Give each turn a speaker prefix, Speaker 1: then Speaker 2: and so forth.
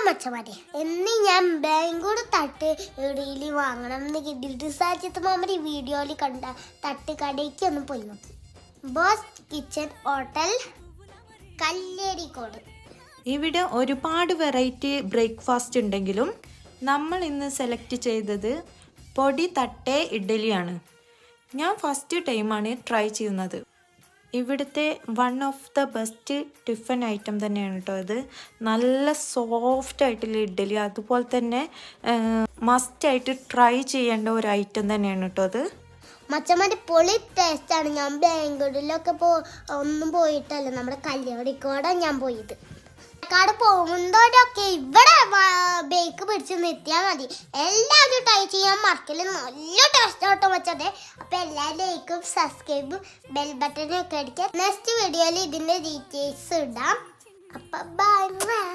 Speaker 1: മച്ചമാരെ എന്ന് ഞാൻ ബാംഗ്ലൂർ തട്ട് എവിടെയും വാങ്ങണം എന്ന് കിട്ടിയിട്ട് സാജിത്ത് മാമ ഈ വീഡിയോയിൽ കണ്ട തട്ട് കടയ്ക്ക് ഒന്ന് പോയി നോക്കി. Boss kitchen hotel Kallerikkode.
Speaker 2: ഇവിടെ ഒരുപാട് വെറൈറ്റി ബ്രേക്ക്ഫാസ്റ്റ് ഉണ്ടെങ്കിലും നമ്മൾ ഇന്ന് സെലക്ട് ചെയ്തത് പൊടി തട്ടേ ഇഡ്ഡലിയാണ്. ഞാൻ ഫസ്റ്റ് ടൈമാണ് ട്രൈ ചെയ്യുന്നത്. ഇവിടുത്തെ one of the best tiffin item തന്നെയാണ് കേട്ടോ ഇത്. നല്ല സോഫ്റ്റ് ആയിട്ടുള്ള ഇഡ്ഡലി, അതുപോലെ തന്നെ മസ്റ്റായിട്ട് ട്രൈ ചെയ്യേണ്ട ഒരു ഐറ്റം തന്നെയാണ് കേട്ടോ അത്.
Speaker 1: മച്ചമാൻ്റെ പൊളി ടേസ്റ്റാണ്. ഞാൻ ബാംഗ്ലൂരിലൊക്കെ ഒന്നും പോയിട്ടല്ല, നമ്മുടെ കല്യാണിക്കോടെ ഞാൻ പോയത്. കാട് പോകുന്നതോടൊക്കെ ഇവിടെ ബേക്ക് പിടിച്ച് നിർത്തിയാൽ മതി. എല്ലാവരും ട്രൈ ചെയ്യാൻ മറക്കല്. നല്ല ടേസ്റ്റ് ആട്ടോ വെച്ചത്. അപ്പോൾ എല്ലാവരും ലൈക്കും സബ്സ്ക്രൈബും ബെൽ ബട്ടനും ഒക്കെ അടിക്കുക. നെക്സ്റ്റ് വീഡിയോയിൽ ഇതിൻ്റെ ഡീറ്റെയിൽസ് ഇടാം. അപ്പം ബൈ.